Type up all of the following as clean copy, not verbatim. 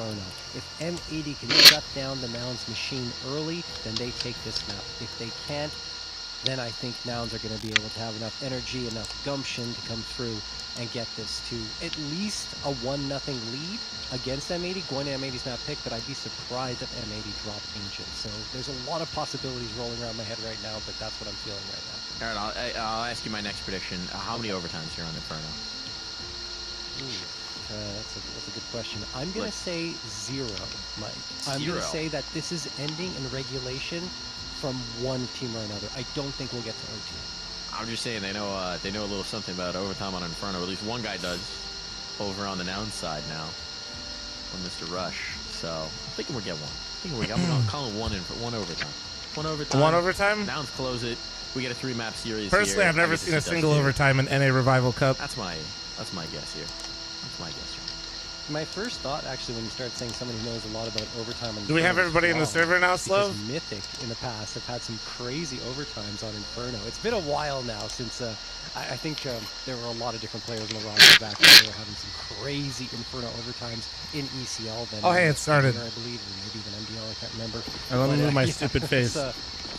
Inferno. If M80 can shut down the Nouns machine early, then they take this map. If they can't, then I think Nouns are going to be able to have enough energy, enough gumption to come through and get this to at least a 1-0 lead against M80. Going to M80's not pick, but I'd be surprised if M80 dropped Ancient. So there's a lot of possibilities rolling around my head right now, but that's what I'm feeling right now. All right, I'll ask you my next prediction. How many overtimes here on Inferno? Ooh, that's a good question. I'm going to say 0, Mike. I'm going to say that this is ending in regulation from one team or another. I don't think we'll get to OT. I'm just saying they know a little something about overtime on Inferno. At least one guy does over on the Noun side now, from Mr. Rush. So I'm thinking we'll get one. I'm calling one overtime. One overtime. Nouns close it. We get a 3-map series. Personally, here. I've never seen a single overtime in NA Revival Cup. That's my guess here. That's my guess here. My first thought, actually, when you start saying somebody who knows a lot about overtime on Do we have everybody in the server now, Slow? Mythic in the past have had some crazy overtimes on Inferno. It's been a while now since I think there were a lot of different players in the roster back then who were having some crazy Inferno overtimes in ECL. Then hey, it started. I believe, or maybe even MDL, I can't remember. Let me move my stupid face.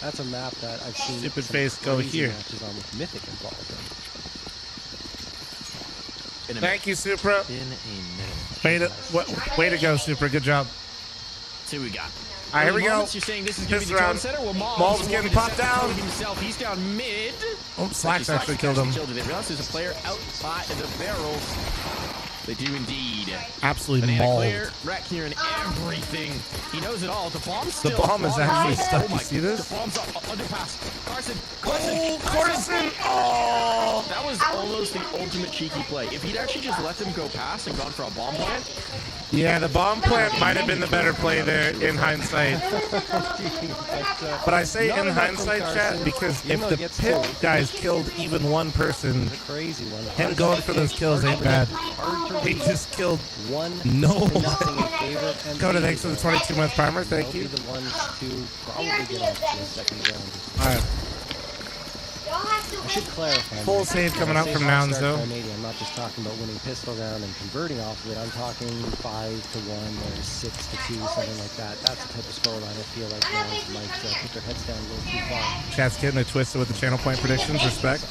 That's a map that I've seen. Stupid face, go here. Matches on with Mythic involved in. Thank you, Supra. In a minute. Way to go, Supra. Good job. Let's see what we got. All right, here we go. You're saying this is going to be the round. center? Well, Maul's getting popped down. Himself. He's down mid. Oh, Slacks actually killed him. They realize there's a player out by the barrels. They do indeed. Absolutely mauled. Clear, Wreck here and everything. He knows it all. The bomb is actually stuck. You see this? The bomb's up. Underpass. Carson. Carson. Oh. That was almost the ultimate cheeky play. If he'd actually just let them go past and gone for a bomb plant. Yeah, the bomb plant might have been the better play there in hindsight. But I say in hindsight, chat, because if the pit guys killed even one person, him going for those kills ain't bad. He just killed no one. Go to thanks for the 22-month primer. Thank you. All right. I should clarify. Full save coming out from Nouns, though. I'm not just talking about winning pistol round and converting off of it. I'm talking 5-1 or 6-2, something like that. That's the type of scoreline I feel like Nouns might put their heads down a little too far. Chat's getting it twisted with the channel point predictions. Respect.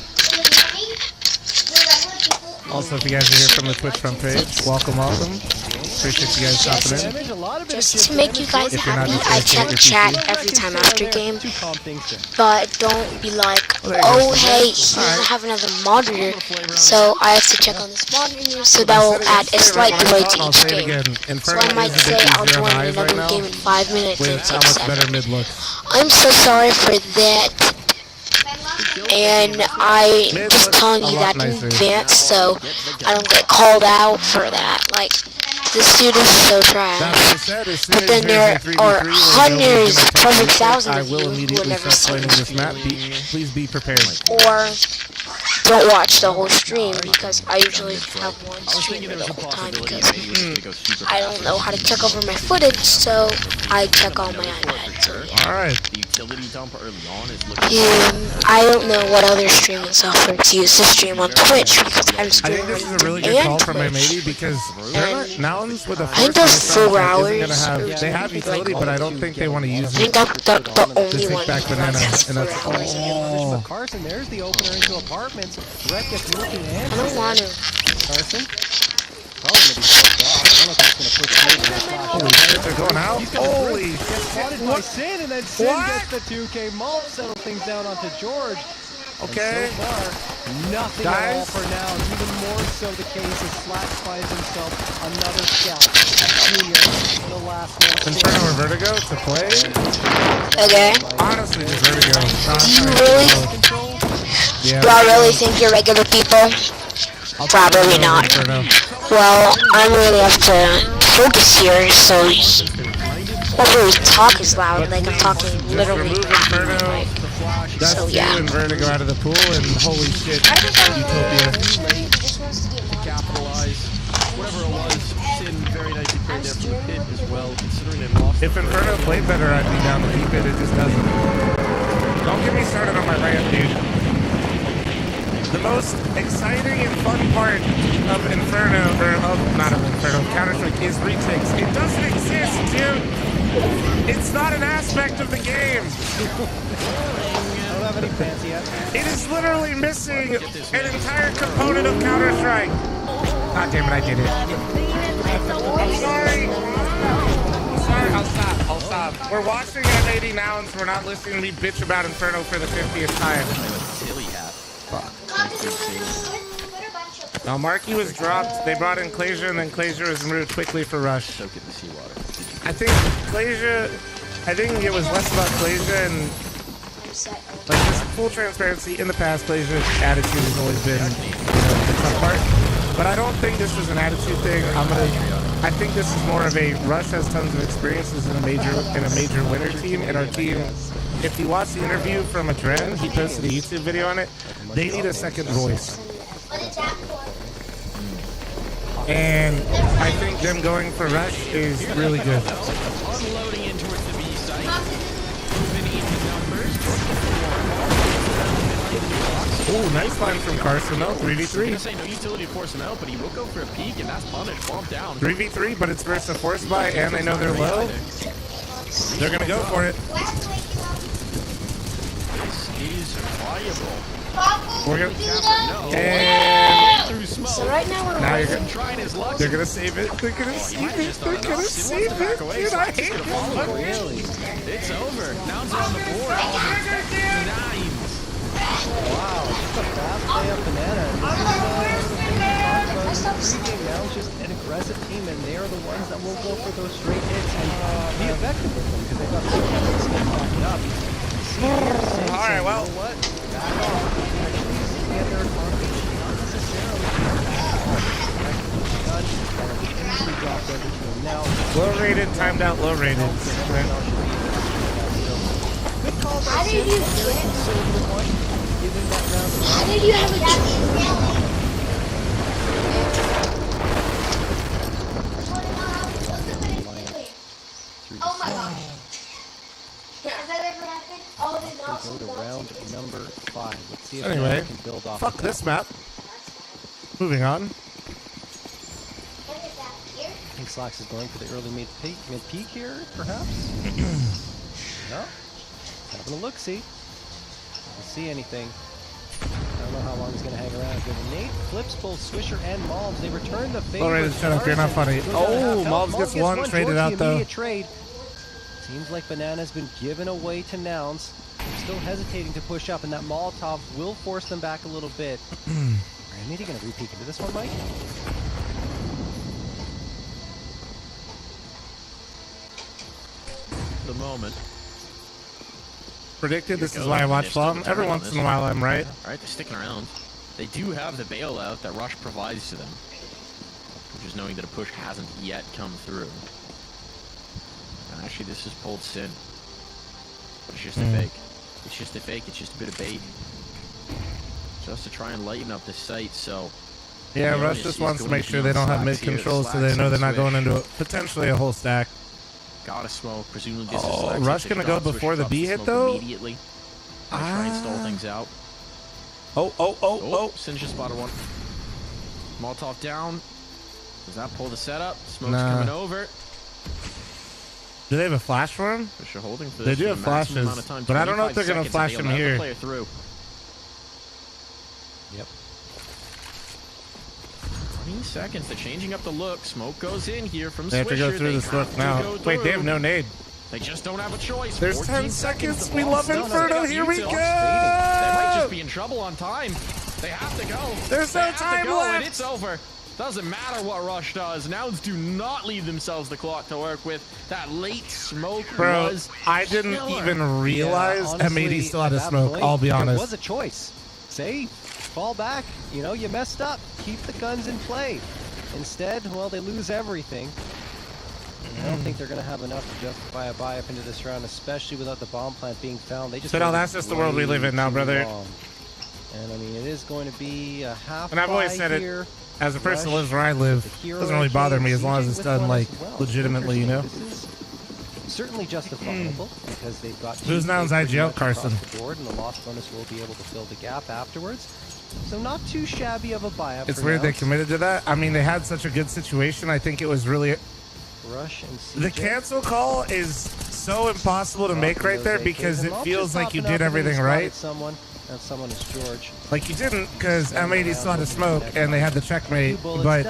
Also, if you guys are here from the Twitch front page, welcome. Appreciate you guys stopping in. Just to make you guys happy, I check chat every time after game. But don't be like, oh hey, he doesn't have another monitor, so I have to check on this monitor, so that will add a slight delay to each game. So I might say I'll join another game in 5 minutes and it takes 7. I'm so sorry for that. And I just telling you that in advance so I don't get called out for that. Like, this dude is so trash. But then there are hundreds, probably thousands of you who will never see this map. Please be prepared. Or don't watch the whole stream, because I usually have one streamer the whole time because I don't know how to check over my footage, so I check on my iPad. So yeah. Alright. I don't know what other streaming software to use to stream on Twitch, because I'm streaming I think this is a really good call from my matey, because Nouns with a I think those 4 hours. They have utility, but I don't think they want to use it. I think that's the only one. Back banana, and that's Carson, there's the opener into apartments. Wreck gets looking and I don't want to. Carson. Probably going to be pushed off. I don't know if that's going to push through the flash. Holy shit, they're going out. Holy shit. Gets spotted by Sin, and then Sin gets the 2K malt, settle things down onto George. Okay. And so far, nothing at all for now. Even more so the case as Slacks finds himself another scalp. Junior, the last one. Inferno or Vertigo to play? Okay. Honestly, just Vertigo. Do you really? Yeah. Do I really think you're regular people? Probably not. Well, I'm really up to focus here, so won't really talk as loud, like I'm talking literally. Like, so yeah. And Vertigo out of the pool, and holy shit, Utopia. Whatever it was, Sin very nicely played there from the pit as well, considering they lost. If Inferno played better, I'd be down the deep it just doesn't. Don't get me started on my rant, dude. The most exciting and fun part of Inferno, or of, not of Inferno, Counter-Strike is retakes. It doesn't exist, dude. It's not an aspect of the game. I don't have any fancy yet. It is literally missing an entire component of Counter-Strike. God damn it, I did it. I'm sorry. I'll stop. We're watching M80 now, and so we're not listening to me bitch about Inferno for the 50th time. Silly hat. Fuck. Now, Marky was dropped. They brought in Clasia, and then Clasia was removed quickly for Rush. Soak it in the seawater. I think it was less about Clasia and like just full transparency. In the past, Clasia's attitude has always been, the tough part. But I don't think this was an attitude thing. I think this is more of a Rush has tons of experiences in a major winner team, and our team. If you watch the interview from Adren, he posted a YouTube video on it. They need a second voice. And I think them going for Rush is really good. Unloading in towards the B site. Moving into numbers. Oh, nice line from Carson though. 3v3. I say no utility to force him out, but he will go for a peek, and that's punished. Bump down. 3v3, but it's versus a force buy, and they know they're low. They're gonna go for it. This is viable. We're gonna, Through smoke. So right now we're now you're gonna, Trying his luck. they're gonna save it. They're gonna save it. They're gonna save it. Dude, I hate this. Really? It's over. Nouns are on the board. All of them. Nines. Wow, just a fast play up Banana. Pregame now is just an aggressive team, and they are the ones that will go for those straight hits and be effective with them because they've got the mechanics backing up. All right, well. You know what? Back off. Actually, get their advantage. Not necessarily. Easily dropped everything. Now, Low rated, timed out, low rated. good call by How did you do it? Given that round of How did you have a Oh my god. Has that ever happened? Oh, go to round number 5. Let's see if Anyway, we can build off fuck of this map. Moving on. I think Slacks is going for the early mid peak here, perhaps. No, having a look. See, don't see anything. I don't know how long he's going to hang around. Good. Nate flips both Swisher and Malms. They return the favor. Low rated, shut up. You're not funny. Oh, Malms gets one. Traded out though. Trade. Seems like Banana's been given away to Nouns. They're still hesitating to push up, and that Molotov will force them back a little bit. Are you going to re-peek into this one, Mike? The moment. Predicted. This is why I watch Flom. Every once in a while, I'm right. All right, they're sticking around. They do have the bailout that Rush provides to them, which is knowing that a push hasn't yet come through. And actually, this is pulled Sin. But it's just a fake. It's just a fake. It's just a bit of bait. Just to try and lighten up the site, so... Yeah, Rush just wants to make sure they don't have mid controls, so they know they're not going into potentially a whole stack. Gotta smoke, presumably this Oh, is Rush gonna go before the B hit though? Immediately. Try and stall things out. Oh. Sin just spotted one. Molotov down. Does that pull the setup? Smoke's Nah. coming over. Do they have a flash for him? Fisher holding for They this do for have the maximum flashes, amount of time, but I don't know if they're 25 gonna seconds, flash and him they'll let the here. player through. Yep. 20 seconds. They're changing up the look. Smoke goes in here from They have to go Swisher. through They this have look to now. go Wait, they have through. no nade. They just don't have a choice. There's 14 10 seconds. We The love ball's done. Inferno. They got Here we util. go. They might just be in trouble on time. They have to go. There's They no have to time go, left. And it's over. Doesn't matter what Rush does. Nouns do not leave themselves the clock to work with. That late smoke Bro, was I didn't killer. even realize honestly, M80 still had a at that smoke. point, I'll be There honest. was a choice. Say, fall back. You know, you messed up. Keep the guns in play. Instead, well, they lose everything. I don't think they're going to have enough to justify a buy up into this round, especially without the bomb plant being found. They just So no, waited that's just the world we way live in now, too brother. long. And I mean, it is going to be a half And I've always buy said it, here. as a person who Rush, lives where I live, the hero doesn't really bother me as long as CJ it's with done one like as well. legitimately, you know. This is certainly justifiable because they've got Who's two Nouns pretty IG out, much across Carson? the board, and the lost bonus will be able to fill the gap afterwards. So not too shabby of a buyout. It's for weird they Nouns. committed to that. I mean, they had such a good situation. I think it was really... Rush and CJ. The cancel call is so impossible to make right there because it feels like you did everything right. Someone is George. Like you didn't, because M80 still had to smoke and they had the checkmate, but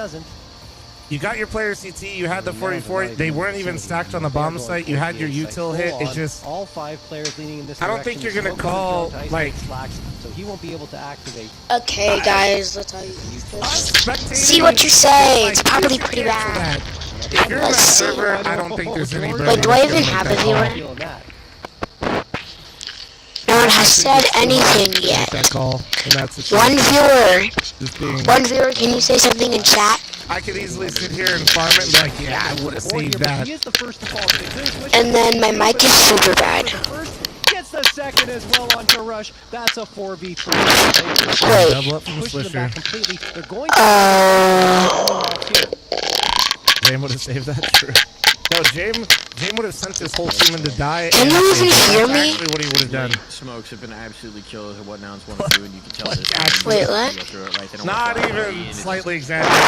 you got your player CT, you had the 44, they weren't even stacked on the bomb site, you had your util hit, it just... All 5 players leaning in this I don't think you're going to call, like... So he won't be able to activate. Okay, guys, let's see what you say. It's probably pretty bad. If you're on a Let's see. server, I don't think there's any... Wait, do I even have a viewer? No one has said anything yet. That call, and that's One viewer. just being... One viewer, can you say something in chat? I could easily sit here and farm it and be like, yeah, I would have saved that. And then my mic is super bad. Gets the second as well onto Rush. That's a 4v3. Wait. Double up from Pushes them Swisher. back completely. They're going James would have saved that. True. No, James would have sent his whole team in to die. Can you even hear me? Actually, what he would have done. Smokes have been absolutely killed at what Nouns want to do, and you can tell this. Wait, what? Not even slightly exaggerated.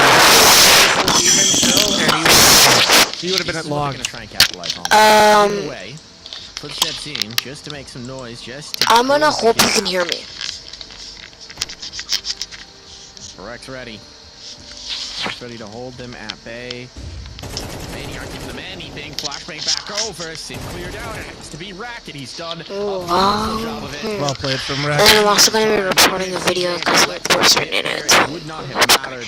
He would have been at log. Try and capitalize on it. Footsteps in just to make some noise. I'm gonna hope you can hear me. Rex ready. Ready to hold them at bay. Many aren't giving them anything. Flashbang back over. Sim cleared out. Has to be Racket. He's done a wonderful job of it. Well played from And Rex. then I'm also gonna be recording the video because I'm forcing in it. Would not have mattered.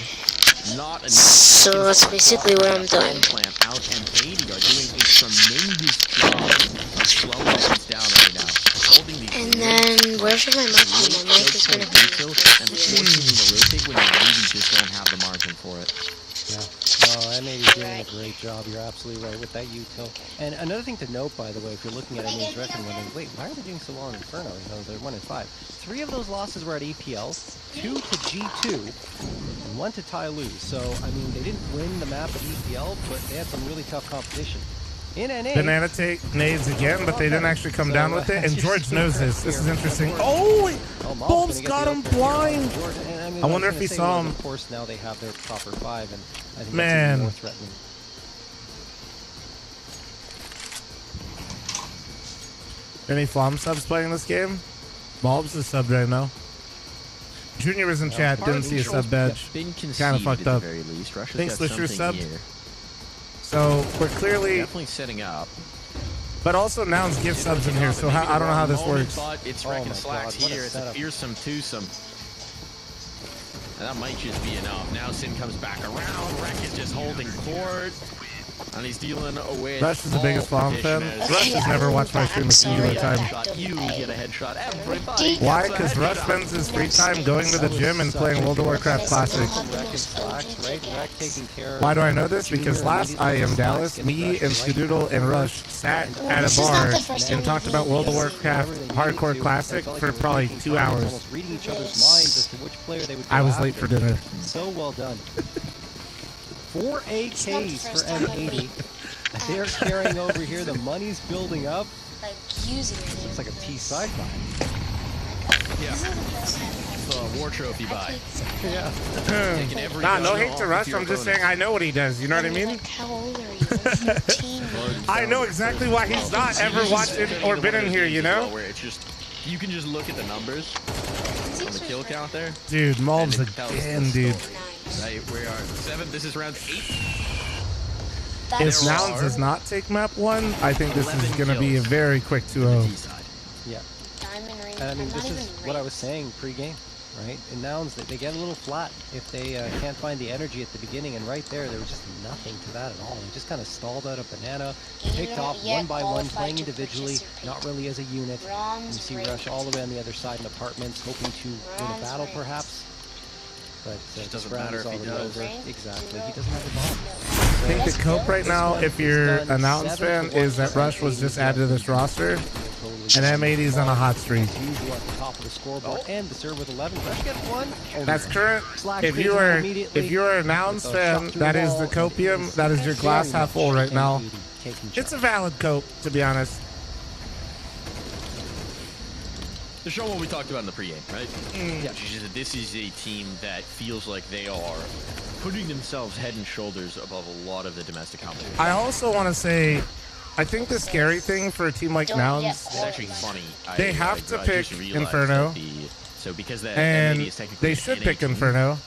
Not enough. So that's basically what I'm doing. Plant out and 80 are doing a tremendous job of slowing things down right now. Holding these And then where should my mic be? My mic is gonna be. and forcing the rotate when you really just don't have the margin for it. Yeah. No, M80's doing a great job. You're absolutely right with that util. And another thing to note, by the way, if you're looking at M80's record and wondering, wait, why are they doing so well in Inferno? You know, they're 1 in 5. 3 of those losses were at APL, 2 to G2, and 1 to Ty Lue. So, I mean, they didn't win the map at EPL, but they had some really tough competition. In NA, Banana take nades again, but they didn't actually come down with it. And George knows this. This is interesting. Oh, Bulb's got him blind. I wonder if he saw him. Of course, now they have their proper 5, and I think Man. that's even more threatening. Any Flom subs playing this game? Bulb's is subbed right now. Junior was in chat, didn't see a sub badge. Kind of fucked up. Thanks, Swisher subbed. So we're clearly Definitely setting up. But also Nouns give subs in here, so I don't know how this works. But it's Oh Wreck my and Slacks God, what a here. It's a setup. fearsome twosome. And that might just be enough. Now Sin comes back around. Wreck is just holding court. And he's dealing with Rush is the biggest Flom fan. petitioners. Rush has never watched my stream a singular time. Shot you get a headshot. Everybody. Why? Because Rush spends his free time going to the gym and playing World of Warcraft Classic. Why do I know this? Because last I Am Dallas, me and Skadoodle and Rush sat at a bar and talked about World of Warcraft Hardcore Classic for probably 2 hours. I was late for dinner. So well done. 4 AKs for M80. They're carrying over here. The money's building up. Like using it. Looks like a T side buy. Yeah. It's a war trophy buy. Yeah. Taking every Nah, no gun hate off to of Rush. your I'm just opponent. saying I know what he does. You know what I mean? Like, how old are you? 18. I know exactly why he's not ever watched it or been in here, you know? Where it's just, you can just look at the numbers on the kill count there. Dude, Mulbs And it tells again, us. dude. Right, we are 7. This is round 8. If That's Nouns does not take map 1, I think this is going to be a very quick 2-0. Yeah. diamond ring. And I mean, Not this even is what I ring. was saying pre-game, right? In Nouns, they get a little flat if they can't find the energy at the beginning, and right there was just nothing to that at all. They just kind of stalled out a banana, picked not off yet one by one, qualified playing to individually, purchase your not really as a unit. And you Bronze see ring. Rush all the way on the other side in apartments, hoping to win a Bronze battle ring. perhaps. But Just this doesn't round matter is if he already does. over. Ring? Exactly. He doesn't have a bomb. I think the cope right now, if you're a Nouns fan, is that Rush was just added to this roster, and M80's on a hot streak. Usual at the top of the scoreboard and the serve with 11. Rush gets one. That's current. Slack If plays you it are immediately. if you are a Nouns With a fan, shot through that the is the wall, copium. it That is your glass half full right now. Taking It's a charge. valid cope, to be honest. They're showing what we talked about in the pregame, right? Yeah. Which is that this is a team that feels like they are putting themselves head and shoulders above a lot of the domestic competition. I also want to say, I think the scary thing for a team like Nouns, It's actually funny. they have to I pick just realized Inferno, that so because that and M80 is technically they an should NA pick team, Inferno.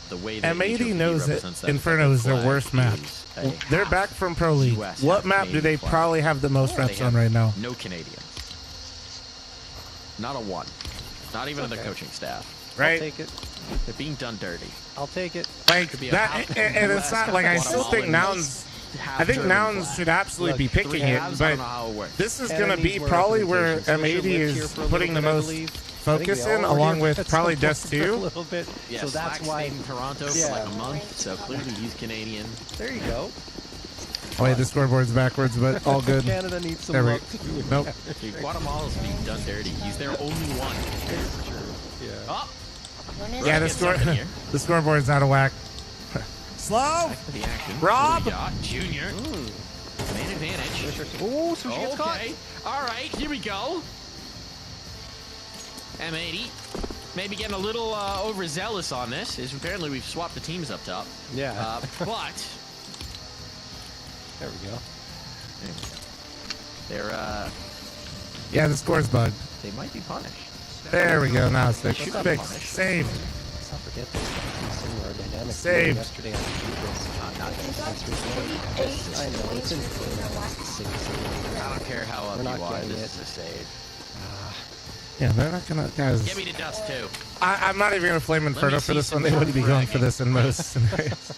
the way that M80 HOP knows that represents that Inferno is their flag worst map. is They're half back from Pro League. US, What half map do they Canadian flag. probably have the most They reps have on right now? No Canadians. Not a one. Not even the coaching staff. I'll Right? take it. They're being done dirty. I'll take it. Like Could be a that, half- and it's not like I still think Nouns. I think Nouns should absolutely be picking it, I but don't know how it works. this is And going it to be needs more probably where representation. Swisher M80 lived here is for a putting the little bit, I most believe. focus I think in, we all along were with here at probably some Dust point for a 2. little bit. Yeah, So that's Slack why. stayed in Toronto Yeah. for like a month, so clearly he's Canadian. There you go. Oh wait, the scoreboard's backwards, but all good. Canada needs some There we- love too. Nope. Dude, Guatemala's being done dirty. He's their only one. Yeah. Oh, Yeah, the Get something here. the scoreboard's out of whack. Slow. back to the action. Rob! What do we got? Junior. Man advantage. Oh, so she gets caught. Okay. All right, here we go. M80. Maybe getting a little overzealous on this, is apparently we've swapped the teams up top. Yeah. But There we go. they're Yeah, the score's bugged. they might be punished. There we go. Now it's fixed. Should Fixed. punish. Saved. Let's not forget this. Similar dynamic. Saved. Yesterday on this. I know it's in I don't care how up We're not you are, getting this it. is a save. Yeah, they're not gonna, guys. Give me the dust too. I'm not even gonna flame Inferno me for see this some one. They wouldn't be going for bragging. this in most scenarios.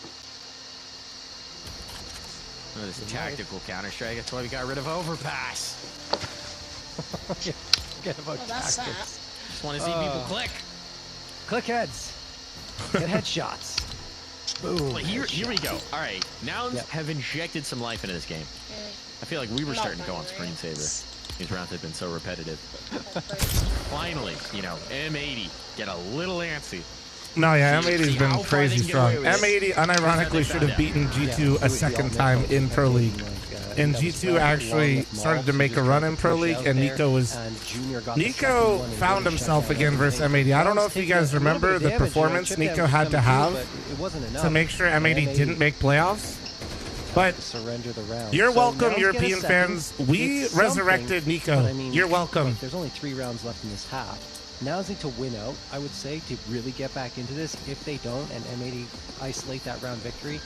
Oh, this tactical counter-strike, that's why we got rid of overpass. Forget about that's tactics. Just want to see people click. Click heads. Get headshots. Boom. But here we go. All right, Nouns Yep. have injected some life into this game. I feel like we were starting to go on screensaver. These rounds have been so repetitive. Finally, you know, M80 get a little antsy. No, yeah, See M80's how been far crazy they can get strong. away with it. M80 unironically should have beaten G2 a second time in Pro League. And G2 actually started to make a run in Pro League, and Nico found himself again versus M80. I don't know if you guys remember the performance Nico had to have to make sure M80 didn't make playoffs. But surrender the round. you're So welcome, Nouns European get a second. fans. We It's resurrected something, Nico. but I mean, You're welcome. look, there's only 3 rounds left in this half. Nouns need to win out, I would say, to really get back into this. If they don't, and M80 isolate that round victory,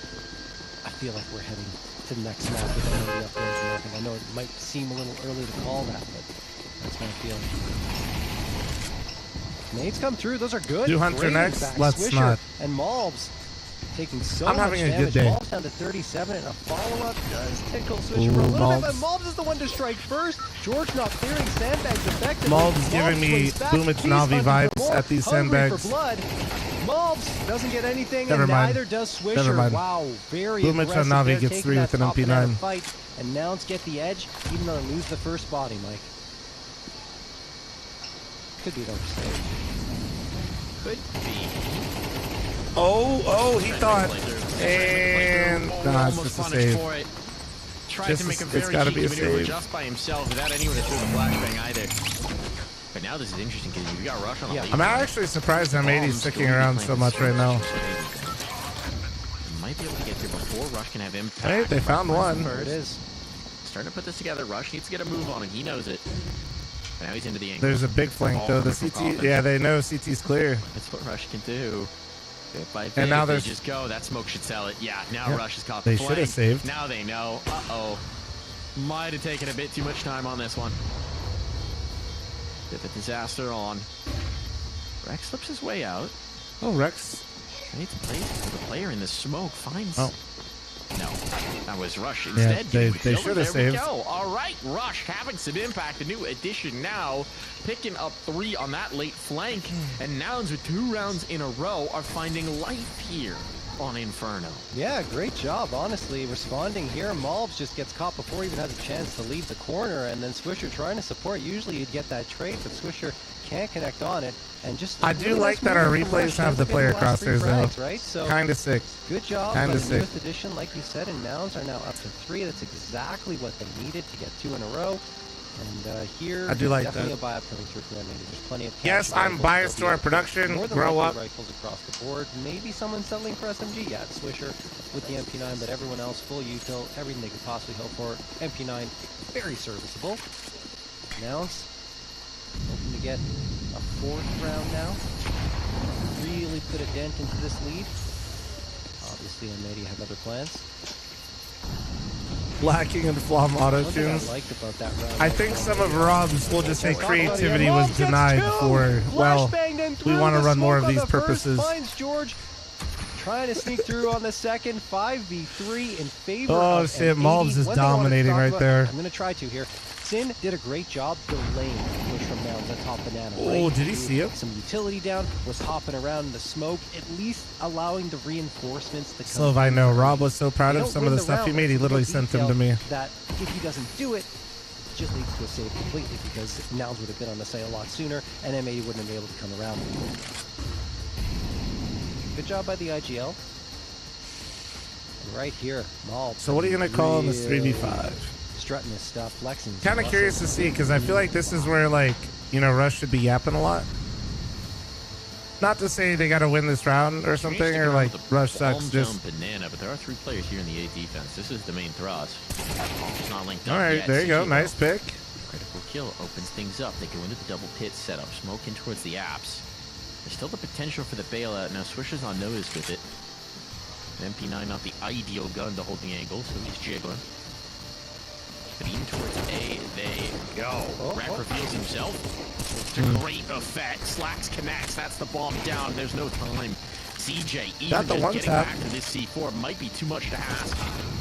I feel like we're heading to the next map with M80 up there and nothing. I know it might seem a little early to call that, but that's my feeling. Nades come through. Those are good. Do Hunter Great next? back. Let's Swisher not. And Malbs taking so I'm much having a damage. good day. Malbs down to 37 and a follow-up does tickle Swisher for a Ooh, little bit, but Malbs. Malbs is the one to strike first. George not clearing sandbags effectively. Malbs giving me swings back. Boomich He's Navi hunting for vibes more, at these hungry sandbags. for blood. Malbs doesn't get anything, Never and mind. neither does Never Swisher. mind. Wow, very Boomich aggressive Navi there, gets taking 3 that with an top banana MP9. fight, and Nouns get the edge, even though they lose the first body, Mike. Could be an overstage. Could be. Oh, he thought. And nah, it's Almost just a punished save. for it. Tried Just to make a it's very gotta be cheeky a maneuver save. just by himself without anyone to throw the flashbang either. But now this is interesting because you got Rush on a Yeah. late I'm flank. actually surprised M80's Bombs sticking going to be around playing so much right now. Might be able to get there before Rush can have impact. Hey, they found one. There it is. Starting to put this together. Rush needs to get a move on, and he knows it. But now he's into the angle. There's a big flank though. The CT, yeah, they know CT's clear. That's what Rush can do. Bit by bit, And now if they there's- just go. That smoke should sell it. Yeah, now Yep. Rush has caught They the should flank. have saved. Now they know. Uh-oh. Might have taken a bit too much time on this one. Bit of disaster on. Rex slips his way out. Oh, Rex. Needs a place for the player in the smoke. Finds. Oh. No, that was Rush instead. they getting the kill. should have There saved. we go. All right, Rush having some impact. A new addition now, picking up 3 on that late flank. And Nouns with 2 rounds in a row are finding life here on Inferno. Yeah, great job, honestly, responding here. Malbs just gets caught before he even has a chance to leave the corner, and then Swisher trying to support. Usually you'd get that trade, but Swisher can't connect on it. And just I do like that our replays have the player crosshairs though. right? So Kinda sick. good job Kinda by the sick. newest addition, like you said, and Nouns are now up to 3. That's exactly what they needed to get 2 in a row. And here, I do like definitely that. a buy-up coming through for that. Maybe there's plenty of cash. Yes, I'm rifles, biased to there'll our be production. more than Grow likely up. Rifles across the board. Maybe someone settling for SMG. Yeah, it's Swisher with the MP9, but everyone else full util, everything they could possibly hope for. MP9, very serviceable. Nouns, hoping to get a 4th round now. Really put a dent into this lead. Obviously, AMD have other plans. Lacking in Flom auto One thing I tunes. liked about that round I think some of Rob's, we'll just say creativity was denied for, well, we want to run more of these purposes. Finds George trying to sneak through on the second. 5v3 in favor Oh of shit, M80. Malbs is One thing I wanted to dominating talk right about- there. I'm going to try to here. Sin did a great job delaying the push from Nouns on top Banana. Oh, right? did he see it? Some utility down, was hopping around in the smoke, at least allowing the reinforcements to come. Slove, I know. Rob was so proud They of don't some of win the stuff he round, made. He but literally it's a sent them to me. That if he doesn't do it, it just leads to a save completely because Nouns would have been on the site a lot sooner and M80 wouldn't have been able to come around. Good job by the IGL. And right here, Malbs. So what are you going to call in this 3v5? Strutting this stuff, flexing. Kind of curious to see, because I feel like this is where, like, you know, Rush should be yapping a lot. Not to say they got to win this round or something, or like Rush sucks. Just Banana, but there are 3 players here in the A defense. This is the main thrust. It's not linked up all right. yet. There you go. Nice pick. Critical kill opens things up. They go into the double pit setup, smoke in towards the apps. There's still the potential for the bailout. Now Swisher's on notice with it. MP9 not the ideal gun to hold the angle, so he's jiggling. Beam towards A. They go. Rack reveals himself. To great effect. Slacks connects. That's the bomb down. There's no time. CJ, even Got the just one getting tap. back to this C4 might be too much to ask.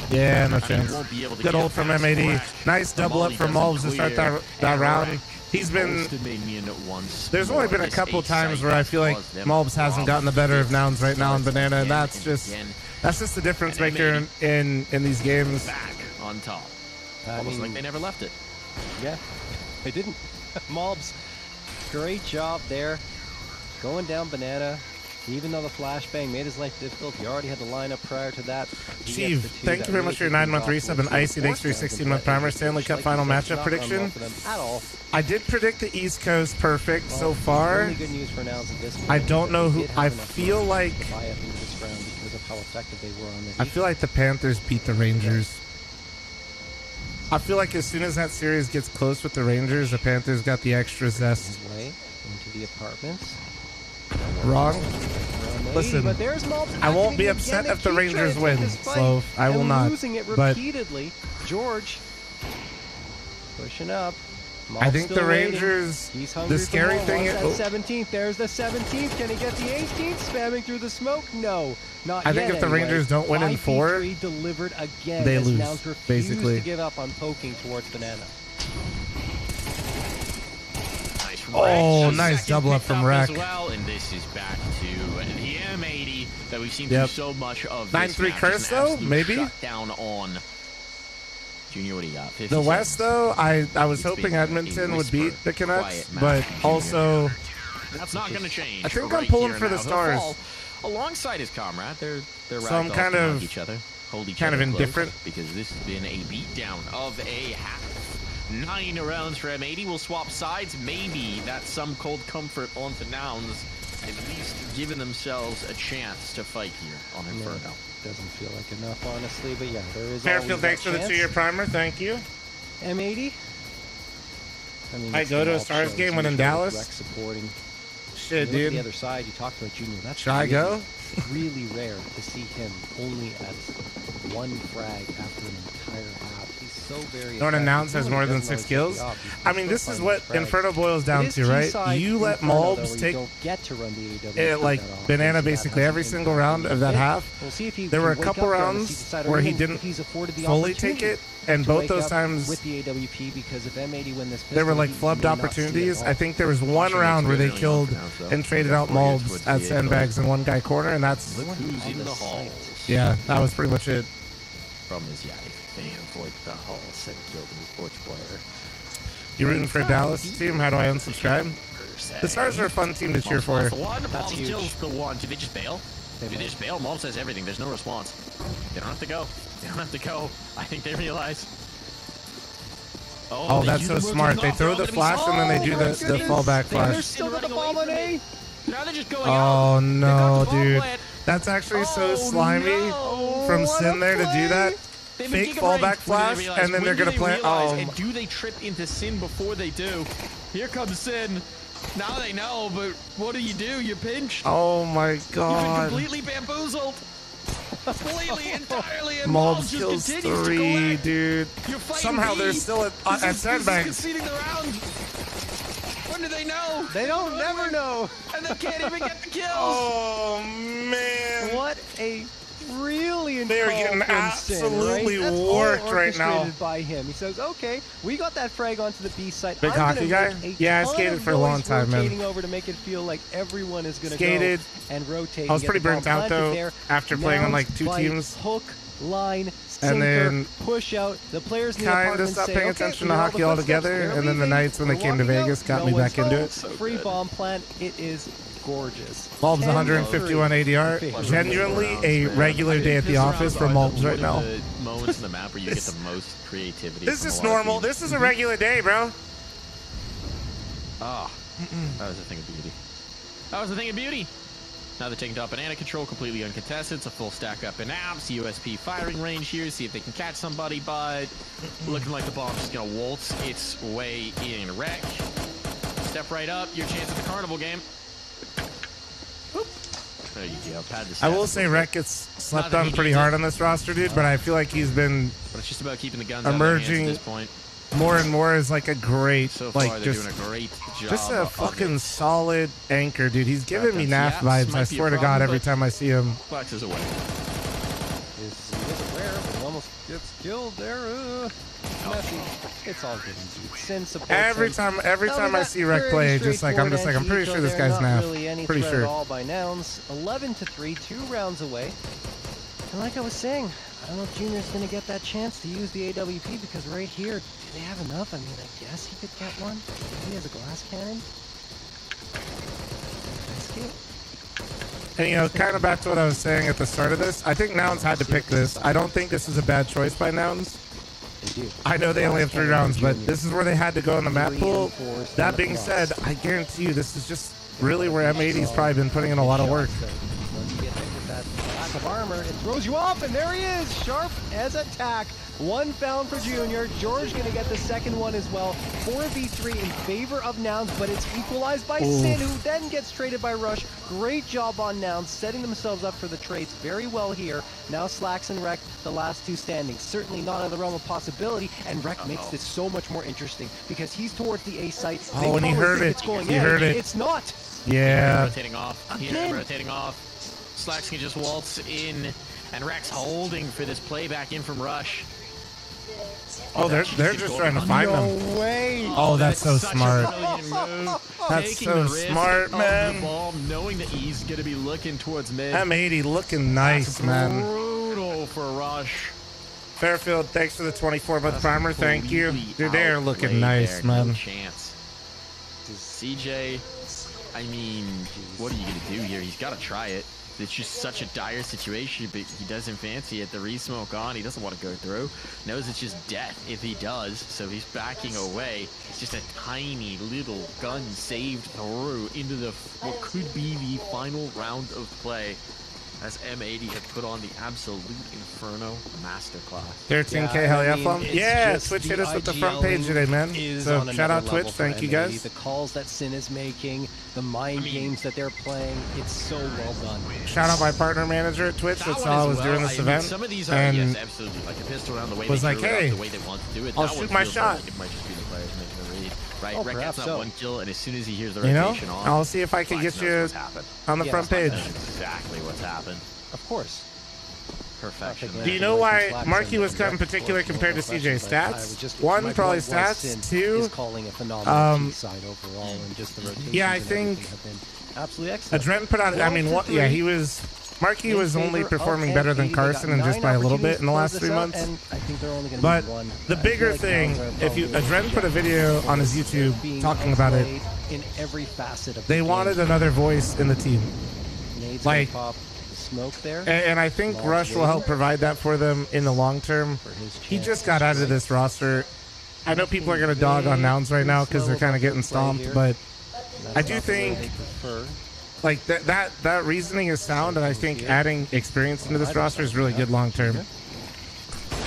Yeah, no I mean, chance. won't be able to Good get old from past M80. Rack. Nice The double up molly from doesn't Malbs to start clear. that round. Rack He's been. posted Minion at once. There's only been a This couple A times site where I feel like caused them Malbs hasn't gotten the better of Nouns right now in Starts Banana, and again that's just again. the difference And maker in these games. Back on top. I Almost mean, like they never left it. yeah, they didn't. Malbs, great job there. Going down Banana. Even though the flashbang made his life difficult, he already had the lineup prior to that. He Chief, gets the two thank that you very really much for your kick 9-month things resub off and towards Icy. the Thanks for your fourth 16-month round. primer Stanley Cup Like final you said, matchup not gone well prediction. for them at all. I did predict the East Coast perfect so Well, far. Really good news for Nouns at this point. I don't know who. They did have I enough feel like to buy up into this round because of how effective they were on this. I feel like the Panthers beat the Rangers. I feel like as soon as that series gets close with the Rangers, the Panthers got the extra zest. his way into the apartments. Wrong. Listen, but there's Malbs I won't be activating upset again. if the They keep Rangers trying to win, take this fight so I will and not. losing it But repeatedly. George pushing up. I Malbs think still the waiting. Rangers. He's hungry The scary for more. thing Wants is, that 17th. There's the 17th. Can he get the 18th? Spamming through the smoke? No, not I yet. think if the anyway. Rangers don't win in 4, IP3 delivered again. they as lose, Nouns refuse basically. to give up on poking towards Banana. Nice Oh, Rack. nice Second double up picked from as Rack. well, and this is back to the M80 that we've seen Yep. through so much of 9-3 this match. curse, Just an though? absolute Maybe? shutdown on Junior. What do you got? 50 the West, seconds. though, I was It's hoping been a Edmonton would beat whisper, the Canucks, quiet match but from Junior. also That's not going to change. I think right I'm pulling here for the now. He'll Stars. fall alongside his comrade. They're So I'm ragdolls kind to of- hug each other, hold each kind of other close, indifferent. because this has been a beatdown of a half. 9 rounds for M80. Will swap sides. Maybe that's some cold comfort onto Nouns. At least giving themselves a chance to fight here on Inferno. Doesn't feel like enough, honestly, but yeah, there is Fairfield, always thanks that for the chance. 2-year primer. Thank you. M80. I mean, I it's go the to a Malbs Stars show. game It's when in usually Dallas. Rex supporting. Shit, You look at the dude. other side, you talk about Junior. That's Should I really, go? really rare to see him only at one frag after an entire half. He's so very. Don't effective. announce has Even more when he than doesn't 6 always get kills. the op, he's I mean, still this is finding what frags. Inferno boils down It is to, right? T-side You let Inferno, though, Malbs where you take don't get to run the AWP it, like that often, Banana so that basically has every an single impact round on of the that fit. half. We'll see if he There can were a wake couple up there on the rounds C side, or where he even didn't if he's afforded the fully take opportunity it, and to both wake those up times with the AWP, because if M80 win this there were pistol, like he flubbed may not see it opportunities. at all. I think there was one Watching round it's where they really killed unpronounced, though. and traded out Before he gets Malbs towards at the sandbags in one guy corner, and that's Look who's On in the the hall. site. yeah, that was pretty much it. Problem is, yeah, if they avoid the hall, said killed the porch player. You rooting for a Dallas team? How do I unsubscribe? The Stars are a fun team to cheer for. The one, That's Malbs huge. kills the one. Do they just bail? They Do they might. just bail? Malbs says everything. There's no response. They don't have to go. They don't have to go. I think they realize. Oh, that's so smart. They throw the flash and then they do the fallback They're flash. still got the bomb on A. Now they're just going out. Oh no, They got the bomb dude. plant. That's actually so slimy no. from What Sin a there to do that. They've been Fake giga fallback ranked. When do they flash, realize? and then they're When do gonna they plant. realize? Oh, And do they trip into Sin before they do? Here comes Sin. Now they know, but what do? You're pinched. oh my You've been God. completely bamboozled. Completely, entirely, and Mob Mob just kills continues to 3, collect. dude. You're fighting Somehow B. they're still at This is sandbags. conceding the round. When do they know? They don't never know. And they can't even get the kills. Oh man. What a brilliant They are call getting from Sin, absolutely right? That's all worked right now. orchestrated by him. He says, "Okay, we got that frag onto the B site. Big I'm gonna hockey guy? make a Yeah, I ton skated of for a long noise time, man. rotating over to make it feel like everyone is going to Skated. go and rotate. I was and get pretty the burnt bomb out, planted though, there. after playing on, Nouns like, 2 bite, teams. Hook, line, sinker, And then push out. The players in the Kinda apartment stopped say, paying okay, attention we to hear all hockey the altogether, footsteps, they're and then the leaving, nights when they they're came to walking Vegas out, got no me one's back into home. it. Free bomb plant. It is gorgeous. Mulb's 10-3. 151 ADR. Genuinely a regular day at the office for Mulbs right now. The moments in the map where you get the most creativity. This from is a lot of normal. teams. This is a regular day, bro. Ah, that was a thing of beauty. That was a thing of beauty. Now they're taking top banana control, completely uncontested. It's a full stack up in apps. USP firing range here. See if they can catch somebody, but looking like the bomb's just gonna waltz its way in. Wreck. Step right up. Your chance at the carnival game. Boop. There you go. Pad the I will stats. say Rec gets slept Not that on he pretty needs hard it. on this roster, dude, but I feel like he's been But it's just about keeping the guns out of their hands emerging at this point. more and more as like a great, So far, like they're just doing a great job. just a of fucking it. solid anchor, dude. He's giving me Yeah, NAF vibes. I might be a swear to God, problem, every but- time I see him. Flex is away. He gets aware, but he almost gets killed there. Messy. It's all good and sweet. Sin supports Every him. time Now, I got see Rec very play, just like I'm straightforward pretty anti-eco sure this there, guy's not NAF. really any Pretty threat sure. at all by Nouns. 11-3, 2 rounds away. And like I was saying, I don't know if Junior's going to get that chance to use the AWP because right here, do they have enough? I mean, I guess he could get one. He has a glass cannon. Nice kill. And, you know, kind of back to what I was saying at the start of this, I think Nouns had to pick this. I don't think this is a bad choice by Nouns. They do. I know they only have 3 rounds, but this is where they had to go in the map 3 pool. and 4s That on the being cross. said, I guarantee you this is just really where M80's probably been putting in a lot of work. So once you get hit with that lack of armor, it throws you off, and there he is, sharp as a tack. 1 found for Junior. George gonna get the second one as well. 4v3 in favor of Nouns, but it's equalized by Sin, who then gets traded by Rush. Great job on Nouns, setting themselves up for the trades very well here. Now Slacks and Rec, the last 2 standing. Certainly not out of the realm of possibility, and Rec makes this so much more interesting because he's towards the A site. They Oh, and he probably heard think it. It's going He in. heard it. It's not. Yeah. Rotating off. Here, rotating off. Slacks can just waltz in, and Rex holding for this play back in from Rush. Oh, they're just trying to find them. No way. Oh, that's so such a smart. brilliant move. That's Taking so the risk smart, of the man. bomb, knowing that he's going to be looking towards mid. M80 looking nice, That's man. brutal for Rush. Fairfield, thanks for the 24-month primer. Thank you. Completely Dude, they are outplayed looking nice, there, man. No chance. CJ, I mean, what are you going to do here? He's got to try it. It's just such a dire situation, but he doesn't fancy it. The re-smoke on, he doesn't want to go through. Knows it's just death if he does, so he's backing away. It's just a tiny little gun saved through into the what could be the final round of play, as M80 have put on the absolute Inferno masterclass. 13K, hell yeah, Flum. it's Yeah, just Twitch the hit us with the front page today, man. is So on shout out another Twitch, level for thank you M80. guys. The calls that Sin is making, the mind games that they're playing, it's so well done. Shout out my partner manager at Twitch. That That's one how I as was well. doing this I mean, event. some of these are, And yes, absolutely. Like a pistol around the way was they like, drew it up, hey, the way they want to do it. I'll That shoot one my feels shot. Like it might just be the players making the read. Right, Oh, Rec gets perhaps that so. 1 kill, and as soon as he hears the you know, rotation on, I'll see if I can Flax get knows you what's happened. on the Yeah, front Flax page. That's exactly what's happened. Of course. Perfection. Do Do you know why Markey was cut in particular compared to CJ's stats? One, probably stats. 2, calling a phenomenal side overall, and just the rotations yeah, I and think everything have been absolutely excellent. Adren put out, I mean, what, yeah, he was, Markey was only performing better than Carson and just by a little bit in the last 3 months. And I think they're only going to But be one. the bigger thing, if you, Adren put a video on his YouTube talking about it, in every facet of they the wanted game. another voice in the team. Nades like- gonna pop the smoke there And I think Rush will help provide that for them in the long term. for his He chance just to got out of strike. this roster I know people are gonna dog on Nouns right now because they're kind of getting stomped, but I do think like that reasoning is sound, and I think adding experience into this roster is really good long term.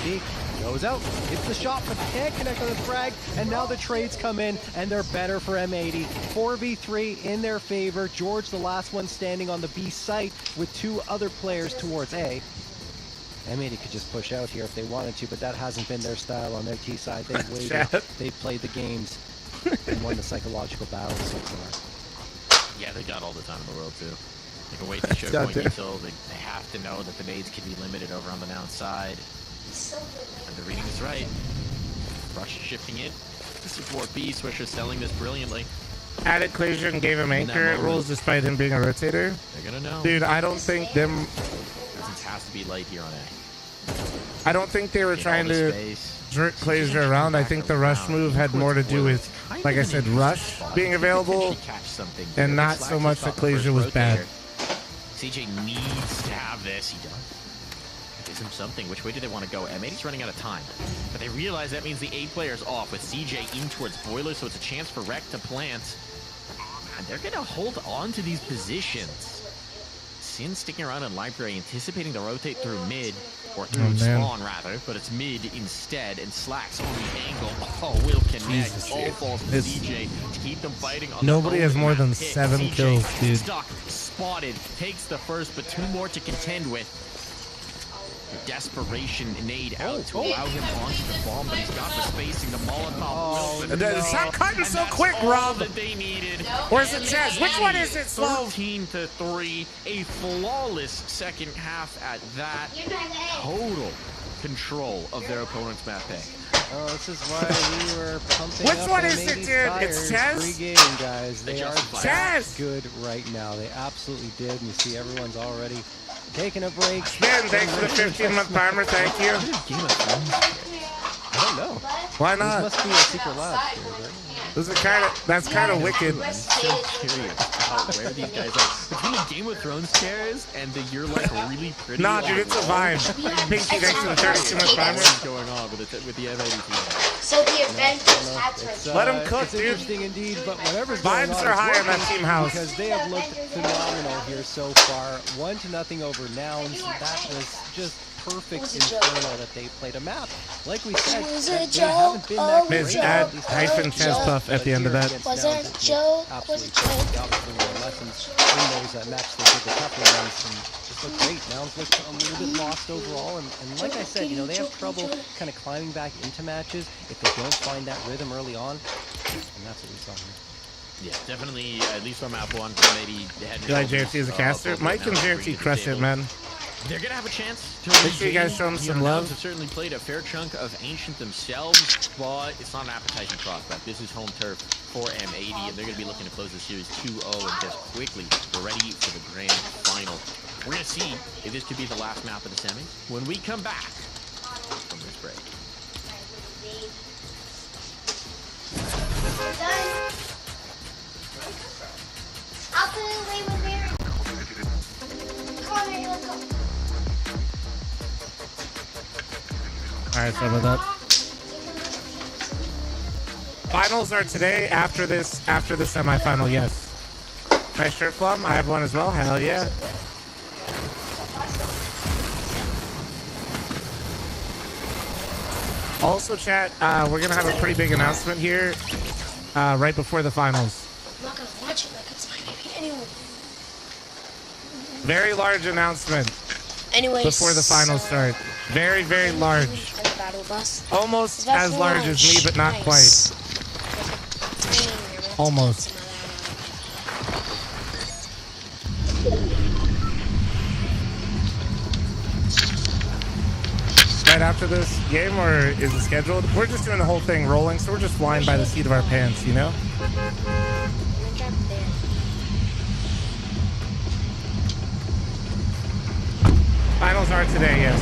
Deke goes out, hits the shot, but can't connect on the frag, and now the trades come in, and they're better for M80. 4v3 in their favor. George, the last one standing on the B site with 2 other players towards A. M80 could just push out here if they wanted to, but that hasn't been their style on their T side. They've waited, they've played the games, and won the psychological battle so far. Yeah, they got all the time in the world, too. They can wait to show point detail. They have to know that the nades can be limited over on the Noun side. And the reading is right. Rush shifting it to support B. Swisher selling this brilliantly. Added Clazier and gave him anchor rolls despite him being a rotator. They're gonna know. Dude, I don't think them... Presence has to be light here on A. I don't think they were trying to jerk Clazier around. I think the rush move had more to do with, like I said, rush being available, and not so much that Clazier was bad. CJ needs to have this. He does. Gives him something. Which way do they want to go? M80's running out of time. But they realize that means the A player's off with CJ in towards Boiler, so it's a chance for Rec to plant. And they're going to hold on to these positions. Sin sticking around in Library, anticipating to rotate through mid, or through spawn rather, but it's mid instead, and Slacks on the angle. Oh, will connect. All falls to CJ to keep them fighting on nobody has more than pit. 7 CJ kills, dude. Stuck, spotted, takes the first, but 2 more to contend with. The desperation nade out to allow him onto the bomb, but he's got the spacing, the Molotov. Stop cutting so quick, Rob. That they needed. Where's the chest? Which one is it, Slow? 13-3, a flawless second half at that. Total control of their opponent's map pick. Oh, this is why we were pumping Which up one is it, M80's dude? tires It's Chaz? pre-game, guys. They are Chaz! good right now. They absolutely did. And you see everyone's already taking a break. Ben, thanks for the 15-month timer. Thank you. I don't know. Why This not? must be a secret lab here, right? That's kind of wicked. I'm so curious about where these guys are. Between the Game of Thrones chairs and the you're like really pretty. Nah, dude, it's a vibe. Pinky, thanks for the 32-month timer. What's going on with the M80 team? So the Avengers had to... Let 'em cook, it's dude. interesting indeed, but whatever's going Vibes on, are it's high in that working team house. because they have looked phenomenal here so far. 1-0 over Nouns. That was just perfect Inferno that they played. A map, like we said, that they haven't been that great. Miss, add hyphen chest puff at the end of that. Was it a joke? Was Absolutely it a joke? got through their lessons in those matches. They did the tougher ones and just looked great. Nouns looked a little bit lost overall, and like I said, you know, they have trouble kind of climbing back into matches if they don't find that rhythm early on, and that's what we saw here. Yeah, definitely, at least on map 1, maybe they had. You like JFT as a caster? Mike and JFT crush it, man. They're gonna have a chance to make sure you guys show them some love. Have certainly played a fair chunk of Ancient themselves, but it's not an appetizing prospect. This is home turf for M80, and they're gonna be looking to close the series 2-0 and just quickly ready for the grand final. We're gonna see if this could be the last map of the semis when we come back from this break. I'll put it away with Mary. Come on, Mary, let's go. Alright, sorry about that. Finals are today after the semifinal, yes. Nice shirt, Plum. I have one as well. Hell yeah. Also, chat, we're going to have a pretty big announcement here right before the finals. I'm not gonna watch it like it's my baby anyway. Very large announcement Anyways, before the finals start. Very, very large. And the battle bus. Almost as large as me, but not quite. Almost. Right after this game, or is it scheduled? We're just doing the whole thing rolling, so we're just flying by the seat of our pants, you know? Finals are today, yes.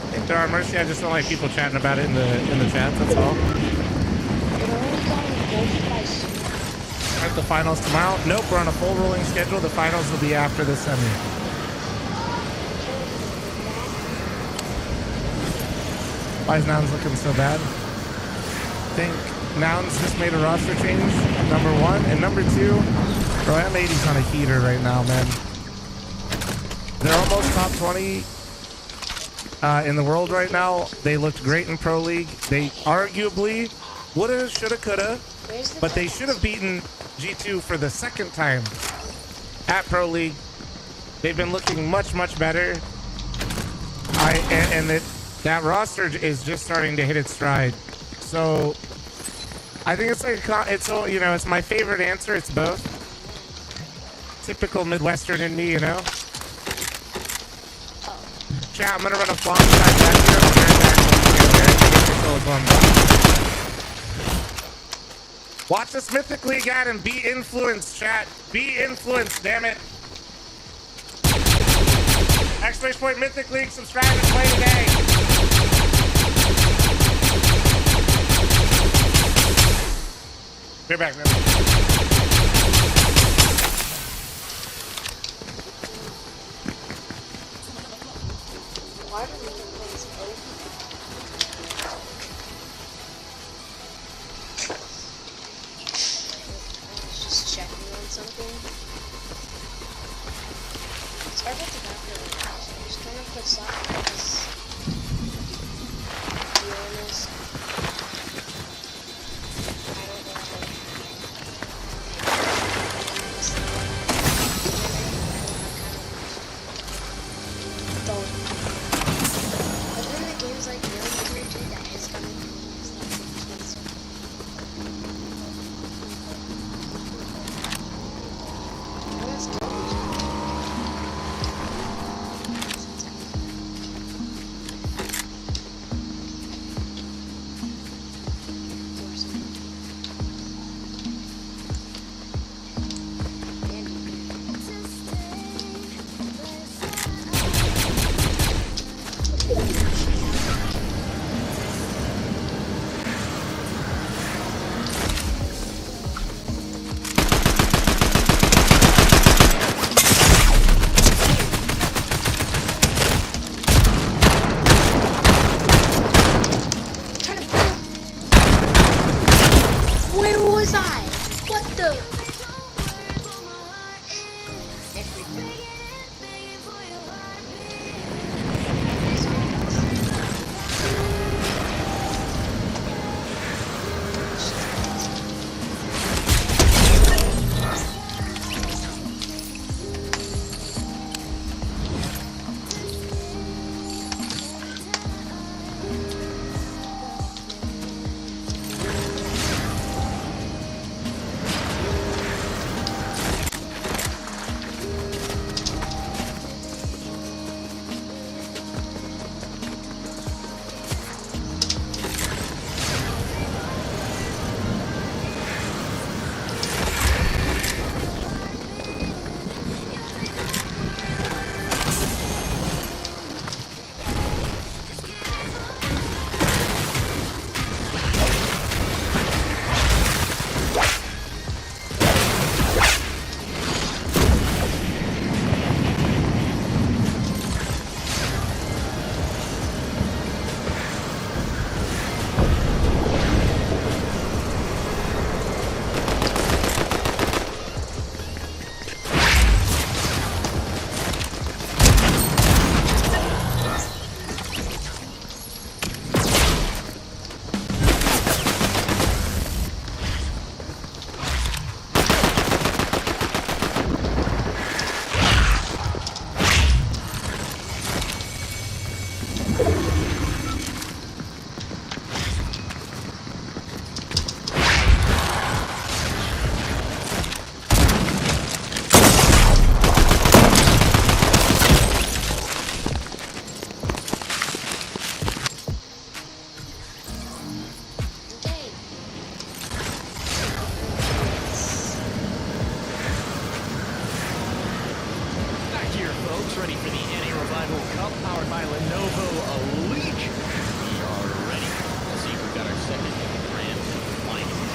I think there are Mercy. I just don't like people chatting about it in the chat. That's all. start the finals tomorrow. Nope, we're on a full rolling schedule. The finals will be after the semi. Why is Nouns looking so bad? I think Nouns just made a roster change, number one. And number two, bro, M80's on a heater right now, man. They're almost top 20 in the world right now. They looked great in Pro League. They arguably woulda, shoulda, coulda, but they should have beaten G2 for the second time at Pro League. They've been looking much, much better. That roster is just starting to hit its stride. So I think it's like it's my favorite answer. It's both. Typical Midwestern in me, you know. Chat, I'm gonna run a flop side back here. I'll be right back. Watch this Mythic League ad and be influenced, chat. Be influenced, damn it. Exclamation point Mythic League, subscribe and play today. Be back, man. Why do we play just checking on something. Sorry about the background. I'm just trying to put something because, to be honest, I don't know how don't. But then the game's like really weird too, that is coming from that's good. Where was I? What the? Ready for the NA Revival Cup, powered by Lenovo Elite. We are ready. Let's see if we've got our second grand finals.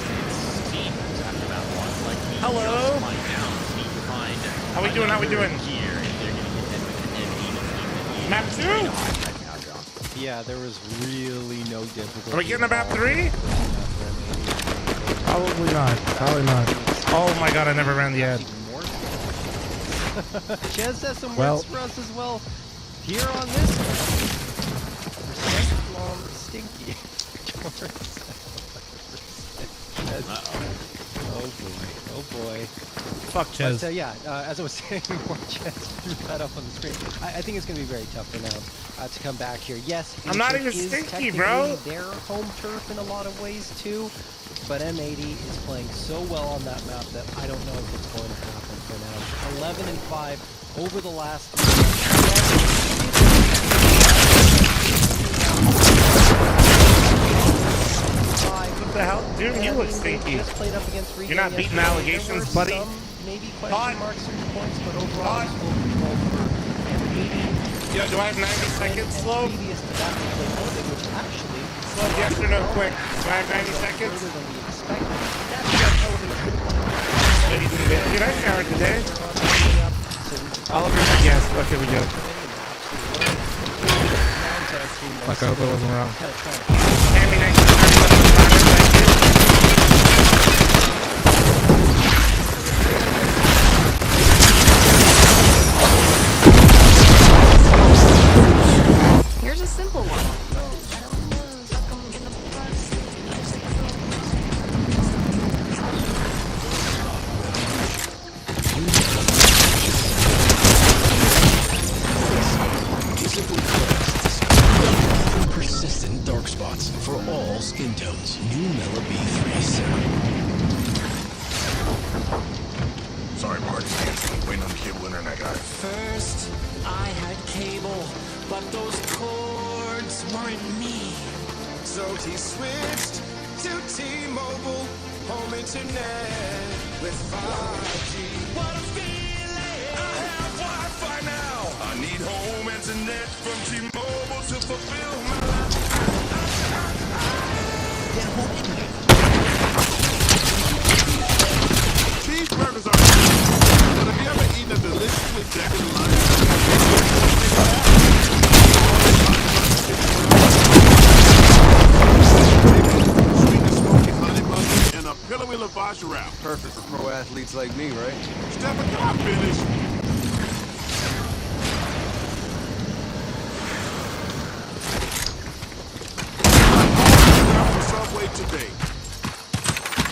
Steam after about what, like Hello. How we doing? How we doing? Map 2? Yeah, there was really no difficulty. Are we getting to map 3? Probably not. Probably not. Oh my god, I never ran the ad. Ches has some words for us as well. Here on this one. Stinky. Oh boy. Oh boy. Fuck Ches. But, yeah, as I was saying before, Ches threw that up on the screen. I think it's going to be very tough for now to come back here. Yes, I'm not even stinky, bro. Their home turf in a lot of ways too. But M80 is playing so well on that map that I don't know if it's going to happen for now. 11 and 5 over the last 3 What the hell? Dude, you look stinky. You're not beating allegations, buddy. Maybe question marks certain points, but overall it's full control for M80. Yo, do I have 90 seconds, Slow? Previous to that, they played Orbit, which actually Slow, yes or no, quick. Do I have 90 seconds? Did I shower today? Oliver said yes. Okay, we go. Fuck, I hope I wasn't wrong. Tammy, thank you. Here's a simple one. Persistent dark spots for all skin tones. New Mela B3 serum. Sorry, Marty. Waiting on the cable internet guy. First, I had cable, but those cords weren't me. So he switched to T-Mobile home internet with 5G. What a feeling! I have Wi-Fi now. I need home internet from T-Mobile to fulfill my life. Cheeseburgers are good, but have you ever eaten a deliciously decadent lunch? Sweet and smoky honey mustard and a pillowy lavash wrap. Perfect for pro athletes like me, right? Stephen, can I finish? Subway today.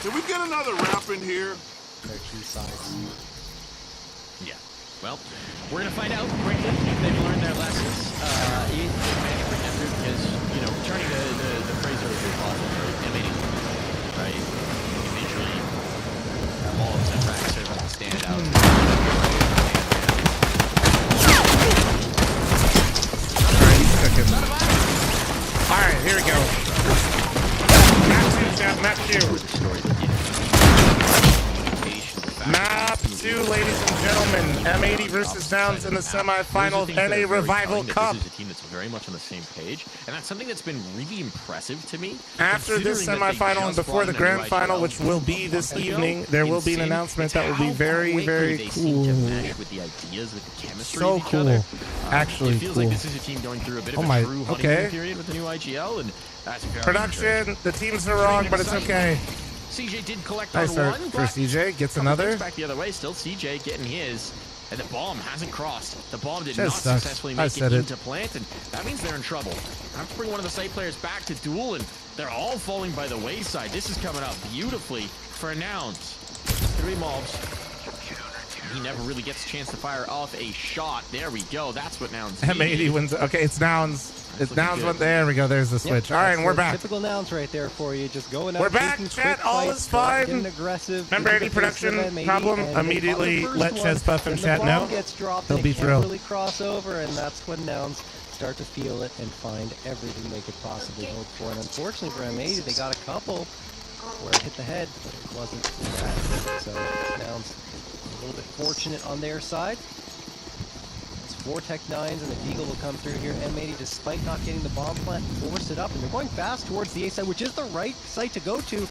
Can we get another wrap in here? Their key sides. Yeah. Well, we're going to find out quickly if they've learned their lessons. Because, you know, turning the phrase over to positive, right? Right? Eventually, all of the tracks are going to stand out. Alright, here we go. Map 2, chat, map 2. Map 2, ladies and gentlemen. M80 versus Nouns in the semifinal of NA Revival Cup. This is a team that's very much on the same page, and that's something that's been really impressive to me. After this semifinal and before the grand final, which will be this evening, there will be an announcement that will be very, very cool. So cool. Actually, it feels cool. like this is a team going through a bit of a true honeymoon period with the new IGL, and that's very Production, the teams are wrong, but it's okay. CJ did collect Nice on start one, for but CJ. Gets another. back the other way. Still CJ getting his. And the bomb hasn't crossed. The bomb did That not sucks. successfully I make said it it. into plant, and that means they're in trouble. I have to bring one of the site players back to duel, and they're all falling by the wayside. This is coming out beautifully for Nouns. 3 mobs. He never really gets a chance to fire off a shot. There we go. That's what Nouns need. M80 wins. Okay, it's Nouns. It's Nouns. There we go. There's the switch. All right, and we're back. Typical Nouns right there for you. Just going out. We're back, taking chat. quick All fights, is fine. getting aggressive. Remember any production problem? Immediately let Ches Puff and chat know. He'll be thrilled. Really cross over, and that's when Nouns start to feel it and find everything they could possibly hope for. And unfortunately for M80, they got a couple where it hit the head, but it wasn't that. So Nouns a little bit fortunate on their side. It's 4 Tech 9s, and the Deagle will come through here. M80, despite not getting the bomb plant, force it up, and they're going fast towards the A side, which is the right site to go to.